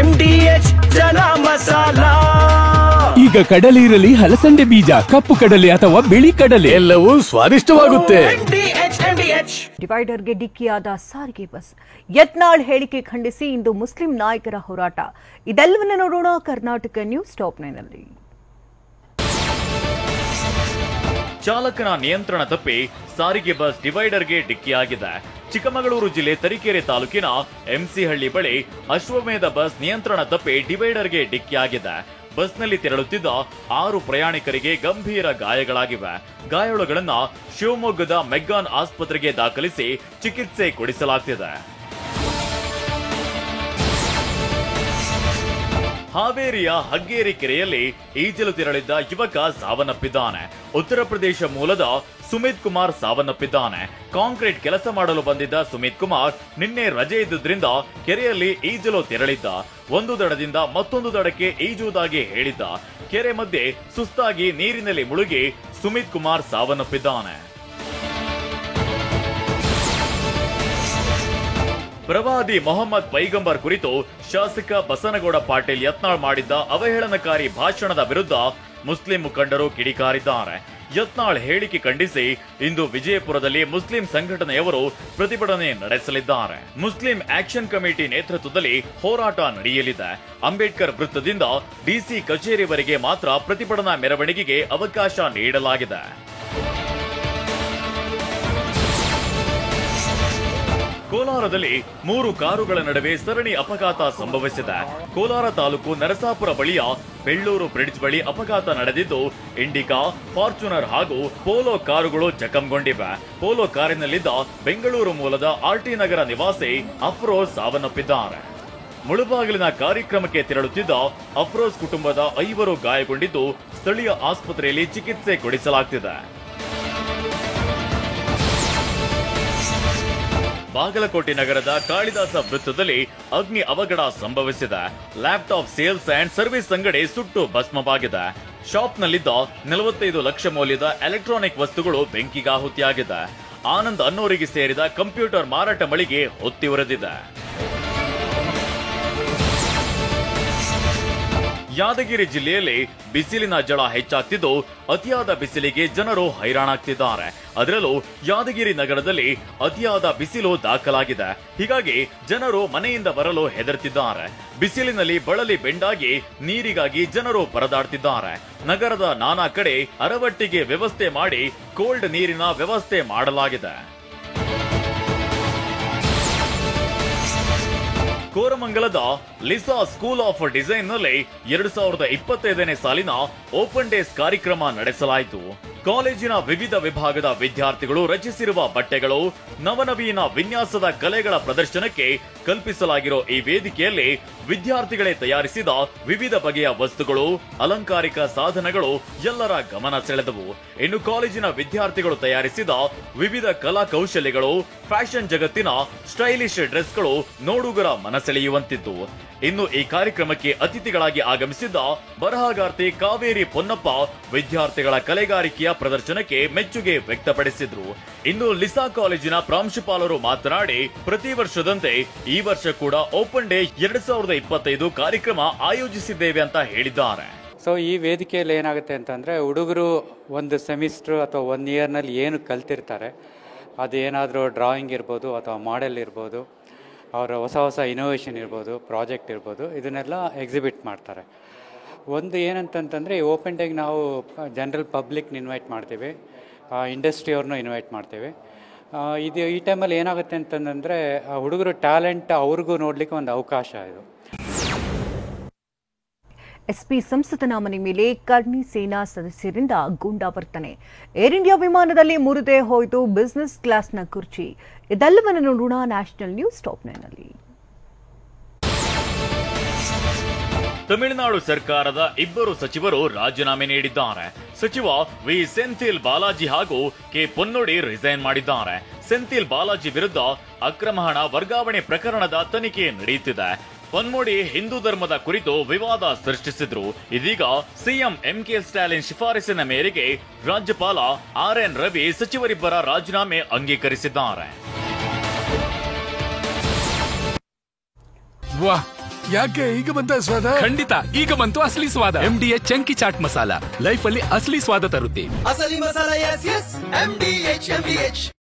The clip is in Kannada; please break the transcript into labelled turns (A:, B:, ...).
A: MDH ಚನಾ ಮಸಾಲ.
B: ಈಗ ಕಡಲೆ ಇರಲಿ, ಹಲಸಂಡೆ ಬೀಜ, ಕಪ್ಪು ಕಡಲೆ ಅಥವಾ ಬಿಳಿ ಕಡಲೆ, ಎಲ್ಲವೂ ಸ್ವಾದಿಷ್ಟವಾಗುತ್ತೆ.
C: ಡಿವೈಡರ್ಗೆ ಡಿಕ್ಕಿಯಾದ ಸಾರಿಗೆ ಬಸ್. ಯತ್ನಾಳ್ ಹೇಳಿಕೆ ಖಂಡಿಸಿ ಇಂದು ಮುಸ್ಲಿಂ ನಾಯಕರ ಹೋರಾಟ. ಇದೆಲ್ಲವನ್ನ ನೋಡೋಣ ಕರ್ನಾಟಕ ನ್ಯೂಸ್ ಟಾಪ್ 9 ನಲ್ಲಿ.
D: ಚಾಲಕನ ನಿಯಂತ್ರಣ ತಪ್ಪಿ ಸಾರಿಗೆ ಬಸ್ ಡಿವೈಡರ್ಗೆ ಡಿಕ್ಕಿಯಾಗಿದೆ. ಚಿಕ್ಕಮಗಳೂರು ಜಿಲ್ಲೆ ತರೀಕೆರೆ ತಾಲೂಕಿನ ಎಂಸಿಹಳ್ಳಿ ಬಳಿ ಅಶ್ವಮೇಧ ಬಸ್ ನಿಯಂತ್ರಣ ತಪ್ಪಿ ಡಿವೈಡರ್ಗೆ ಡಿಕ್ಕಿಯಾಗಿದೆ. ಬಸ್ನಲ್ಲಿ ತೆರಳುತ್ತಿದ್ದ 6 ಪ್ರಯಾಣಿಕರಿಗೆ ಗಂಭೀರ ಗಾಯಗಳಾಗಿವೆ. ಗಾಯಾಳುಗಳನ್ನ ಶಿವಮೊಗ್ಗದ ಮೆಗ್ಗಾನ್ ಆಸ್ಪತ್ರೆಗೆ ದಾಖಲಿಸಿ ಚಿಕಿತ್ಸೆ ಕೊಡಿಸಲಾಗುತ್ತಿದೆ. ಹಾವೇರಿಯ ಹಗ್ಗೇರಿ ಕೆರೆಯಲ್ಲಿ ಈಜಲು ತೆರಳಿದ್ದ ಯುವಕ ಸಾವನ್ನಪ್ಪಿದ್ದಾನೆ. ಉತ್ತರ ಪ್ರದೇಶ ಮೂಲದ ಸುಮಿತ್ ಕುಮಾರ್ ಸಾವನ್ನಪ್ಪಿದ್ದಾನೆ. ಕಾಂಕ್ರೀಟ್ ಕೆಲಸ ಮಾಡಲು ಬಂದಿದ್ದ ಸುಮಿತ್ ಕುಮಾರ್ ನಿನ್ನೆ ರಜೆ ಇದ್ದುದರಿಂದ ಕೆರೆಯಲ್ಲಿ ಈಜಲು ತೆರಳಿದ್ದ. ಒಂದು ದಡದಿಂದ ಮತ್ತೊಂದು ದಡಕ್ಕೆ ಈಜುವುದಾಗಿ ಹೇಳಿದ್ದ. ಕೆರೆ ಮಧ್ಯೆ ಸುಸ್ತಾಗಿ ನೀರಿನಲ್ಲಿ ಮುಳುಗಿ ಸುಮಿತ್ ಕುಮಾರ್ ಸಾವನ್ನಪ್ಪಿದ್ದಾನೆ. ಪ್ರವಾದಿ ಮೊಹಮ್ಮದ್ ಪೈಗಂಬರ್ ಕುರಿತು ಶಾಸಕ ಬಸನಗೌಡ ಪಾಟೀಲ್ ಯತ್ನಾಳ್ ಮಾಡಿದ್ದ ಅವಹೇಳನಕಾರಿ ಭಾಷಣದ ವಿರುದ್ಧ ಮುಸ್ಲಿಂ ಮುಖಂಡರು ಕಿಡಿಕಾರಿದ್ದಾರೆ. ಯತ್ನಾಳ್ ಹೇಳಿಕೆ ಖಂಡಿಸಿ ಇಂದು ವಿಜಯಪುರದಲ್ಲಿ ಮುಸ್ಲಿಂ ಸಂಘಟನೆಯವರು ಪ್ರತಿಭಟನೆ ನಡೆಸಲಿದ್ದಾರೆ. ಮುಸ್ಲಿಂ ಆಕ್ಷನ್ ಕಮಿಟಿ ನೇತೃತ್ವದಲ್ಲಿ ಹೋರಾಟ ನಡೆಯಲಿದೆ. ಅಂಬೇಡ್ಕರ್ ವೃತ್ತದಿಂದ ಡಿಸಿ ಕಚೇರಿವರೆಗೆ ಮಾತ್ರ ಪ್ರತಿಭಟನಾ ಮೆರವಣಿಗೆಗೆ ಅವಕಾಶ ನೀಡಲಾಗಿದೆ. ಕೋಲಾರದಲ್ಲಿ 3 ಕಾರುಗಳ ನಡುವೆ ಸರಣಿ ಅಪಘಾತ ಸಂಭವಿಸಿದೆ. ಕೋಲಾರ ತಾಲೂಕು ನರಸಾಪುರ ಬಳಿಯ ಬೆಳ್ಳೂರು ಬ್ರಿಡ್ಜ್ ಬಳಿ ಅಪಘಾತ ನಡೆದಿದ್ದು, ಇಂಡಿಕಾ, ಫಾರ್ಚುನರ್ ಹಾಗೂ ಪೋಲೋ ಕಾರುಗಳು ಜಖಂಗೊಂಡಿವೆ. ಪೋಲೋ ಕಾರಿನಲ್ಲಿದ್ದ ಬೆಂಗಳೂರು ಮೂಲದ ಆರ್ಟಿ ನಗರ ನಿವಾಸಿ ಅಫ್ರೋಜ್ ಸಾವನ್ನಪ್ಪಿದ್ದಾರೆ. ಮುಳುಬಾಗಿಲಿನ ಕಾರ್ಯಕ್ರಮಕ್ಕೆ ತೆರಳುತ್ತಿದ್ದ ಅಫ್ರೋಜ್ ಕುಟುಂಬದ 5 ಗಾಯಗೊಂಡಿದ್ದು, ಸ್ಥಳೀಯ ಆಸ್ಪತ್ರೆಯಲ್ಲಿ ಚಿಕಿತ್ಸೆ ಕೊಡಿಸಲಾಗುತ್ತಿದೆ. ಬಾಗಲಕೋಟೆ ನಗರದ ಕಾಳಿದಾಸ ವೃತ್ತದಲ್ಲಿ ಅಗ್ನಿ ಅವಘಡ ಸಂಭವಿಸಿದೆ. ಲ್ಯಾಪ್ಟಾಪ್ ಸೇಲ್ಸ್ ಅಂಡ್ ಸರ್ವಿಸ್ ಅಂಗಡಿ ಸುಟ್ಟು ಭಸ್ಮವಾಗಿದೆ. ಶಾಪ್ನಲ್ಲಿದ್ದ 45 ಲಕ್ಷ ಮೌಲ್ಯದ ಎಲೆಕ್ಟ್ರಾನಿಕ್ ವಸ್ತುಗಳು ಬೆಂಕಿಗಾಹುತಿಯಾಗಿದೆ. ಆನಂದ್ ಅನ್ನೋರಿಗೆ ಸೇರಿದ ಕಂಪ್ಯೂಟರ್ ಮಾರಾಟ ಮಳಿಗೆ ಹೊತ್ತಿ ಉರಿದಿದೆ. ಯಾದಗಿರಿ ಜಿಲ್ಲೆಯಲ್ಲಿ ಬಿಸಿಲಿನ ಝಳ ಹೆಚ್ಚಾಗ್ತಿದ್ದು, ಅತಿಯಾದ ಬಿಸಿಲಿಗೆ ಜನರು ಹೈರಾಣಾಗ್ತಿದ್ದಾರೆ. ಅದರಲ್ಲೂ ಯಾದಗಿರಿ ನಗರದಲ್ಲಿ ಅತಿಯಾದ ಬಿಸಿಲು ದಾಖಲಾಗಿದೆ. ಹೀಗಾಗಿ ಜನರು ಮನೆಯಿಂದ ಬರಲು ಹೆದರ್ತಿದ್ದಾರೆ. ಬಿಸಿಲಿನಲ್ಲಿ ಬಳಲಿ ಬೆಂಡಾಗಿ ನೀರಿಗಾಗಿ ಜನರು ಪರದಾಡ್ತಿದ್ದಾರೆ. ನಗರದ ನಾನಾ ಕಡೆ ಅರವಟ್ಟಿಗೆ ವ್ಯವಸ್ಥೆ ಮಾಡಿ ಕೋಲ್ಡ್ ನೀರಿನ ವ್ಯವಸ್ಥೆ ಮಾಡಲಾಗಿದೆ. ಕೋರಮಂಗಲದ ಲಿಸಾ ಸ್ಕೂಲ್ ಆಫ್ ಡಿಸೈನ್ ನಲ್ಲಿ 2025ನೇ ಸಾಲಿನ ಓಪನ್ ಡೇಸ್ ಕಾರ್ಯಕ್ರಮ ನಡೆಸಲಾಯಿತು. ಕಾಲೇಜಿನ ವಿವಿಧ ವಿಭಾಗದ ವಿದ್ಯಾರ್ಥಿಗಳು ರಚಿಸಿರುವ ಬಟ್ಟೆಗಳು, ನವನವೀನ ವಿನ್ಯಾಸದ ಕಲೆಗಳ ಪ್ರದರ್ಶನಕ್ಕೆ ಕಲ್ಪಿಸಲಾಗಿರೋ ಈ ವೇದಿಕೆಯಲ್ಲಿ ವಿದ್ಯಾರ್ಥಿಗಳೇ ತಯಾರಿಸಿದ ವಿವಿಧ ಬಗೆಯ ವಸ್ತುಗಳು, ಅಲಂಕಾರಿಕ ಸಾಧನಗಳು ಎಲ್ಲರ ಗಮನ ಸೆಳೆದವು. ಇನ್ನು ಕಾಲೇಜಿನ ವಿದ್ಯಾರ್ಥಿಗಳು ತಯಾರಿಸಿದ ವಿವಿಧ ಕಲಾ ಕೌಶಲ್ಯಗಳು, ಫ್ಯಾಷನ್ ಜಗತ್ತಿನ ಸ್ಟೈಲಿಶ್ ಡ್ರೆಸ್ಗಳು ನೋಡುಗರ ಮನಸೆಳೆಯುವಂತಿತ್ತು. ಇನ್ನು ಈ ಕಾರ್ಯಕ್ರಮಕ್ಕೆ ಅತಿಥಿಗಳಾಗಿ ಆಗಮಿಸಿದ್ದ ಬರಹಗಾರ್ತಿ ಕಾವೇರಿ ಪೊನ್ನಪ್ಪ ವಿದ್ಯಾರ್ಥಿಗಳ ಕಲೆಗಾರಿಕೆಯ ಪ್ರದರ್ಶನಕ್ಕೆ ಮೆಚ್ಚುಗೆ ವ್ಯಕ್ತಪಡಿಸಿದ್ರು. ಇನ್ನು ಲಿಸಾ ಕಾಲೇಜಿನ ಪ್ರಾಂಶುಪಾಲರು ಮಾತನಾಡಿ, ಪ್ರತಿ ವರ್ಷದಂತೆ ಈ ವರ್ಷ ಕೂಡ ಓಪನ್ ಡೇ 2025 ಕಾರ್ಯಕ್ರಮ ಆಯೋಜಿಸಿದ್ದೇವೆ ಅಂತ ಹೇಳಿದ್ದಾರೆ.
E: ಸೊ ಈ ವೇದಿಕೆಯಲ್ಲಿ ಏನಾಗುತ್ತೆ ಅಂತಂದರೆ, ಹುಡುಗರು ಒಂದು ಸೆಮಿಸ್ಟರ್ ಅಥವಾ 1 ಇಯರ್ನಲ್ಲಿ ಏನು ಕಲ್ತಿರ್ತಾರೆ, ಅದೇನಾದರೂ ಡ್ರಾಯಿಂಗ್ ಇರ್ಬೋದು ಅಥವಾ ಮಾಡೆಲ್ ಇರ್ಬೋದು, ಅವರ ಹೊಸ ಹೊಸ ಇನೋವೇಷನ್ ಇರ್ಬೋದು, ಪ್ರಾಜೆಕ್ಟ್ ಇರ್ಬೋದು, ಇದನ್ನೆಲ್ಲ ಎಕ್ಸಿಬಿಟ್ ಮಾಡ್ತಾರೆ. ಒಂದು ಏನಂತಂತಂದರೆ, ಈ ಓಪನ್ ಡೇಗೆ ನಾವು ಜನರಲ್ ಪಬ್ಲಿಕ್ನ ಇನ್ವೈಟ್ ಮಾಡ್ತೀವಿ, ಇಂಡಸ್ಟ್ರಿಯವ್ರನ್ನೂ ಇನ್ವೈಟ್ ಮಾಡ್ತೀವಿ. ಈ ಟೈಮಲ್ಲಿ ಏನಾಗುತ್ತೆ ಅಂತಂದರೆ, ಹುಡುಗರು ಟ್ಯಾಲೆಂಟ್ ಅವ್ರಿಗೂ ನೋಡಲಿಕ್ಕೆ ಒಂದು ಅವಕಾಶ ಇದು.
C: ಎಸ್ಪಿ ಸಂಸದನ ಮನೆ ಮೇಲೆ ಕರ್ಣಿ ಸೇನಾ ಸದಸ್ಯರಿಂದ ಗೂಂಡಾವರ್ತನೆ. ಏರ್ ಇಂಡಿಯಾ ವಿಮಾನದಲ್ಲಿ ಮುರಿದೇ ಹೋಯಿತು ಬಿಸಿನೆಸ್ ಕ್ಲಾಸ್ನ ಕುರ್ಚಿ. ಇದೆಲ್ಲವನ್ನು ನೋಡೋಣ ನ್ಯಾಷನಲ್ ನ್ಯೂಸ್ ಟಾಪ್ 9 ನಲ್ಲಿ.
D: ತಮಿಳುನಾಡು ಸರ್ಕಾರದ 2 ಸಚಿವರು ರಾಜೀನಾಮೆ ನೀಡಿದ್ದಾರೆ. ಸಚಿವ ವಿ ಸೆಂಥಿಲ್ ಬಾಲಾಜಿ ಹಾಗೂ ಕೆ ಪೊನ್ನೋಡಿ ರಿಸೈನ್ ಮಾಡಿದ್ದಾರೆ. ಸೆಂಥಿಲ್ ಬಾಲಾಜಿ ವಿರುದ್ಧ ಅಕ್ರಮ ಹಣ ವರ್ಗಾವಣೆ ಪ್ರಕರಣದ ತನಿಖೆ ನಡೆಯುತ್ತಿದೆ. ಪೊನ್ಮೋಡಿ ಹಿಂದೂ ಧರ್ಮದ ಕುರಿತು ವಿವಾದ ಸೃಷ್ಟಿಸಿದ್ರು. ಇದೀಗ ಸಿಎಂ ಎಂಕೆ ಸ್ಟಾಲಿನ್ ಶಿಫಾರಸಿನ ಮೇರೆಗೆ ರಾಜ್ಯಪಾಲ ಆರ್ಎನ್ ರವಿ ಸಚಿವರಿಬ್ಬರ ರಾಜೀನಾಮೆ ಅಂಗೀಕರಿಸಿದ್ದಾರೆ.
F: ಯಾಕೆ ಈಗ ಬಂತ ಸ್ವಾದ?
B: ಖಂಡಿತ ಈಗ ಬಂತು ಅಸಲಿ ಸ್ವಾದ. MDH chunky chaat masala life ಅಲ್ಲಿ ಅಸಲಿ ಸ್ವಾದ ತರುತ್ತೆ.
A: ಅಸಲಿ ಮಸಾಲ. S S MDH.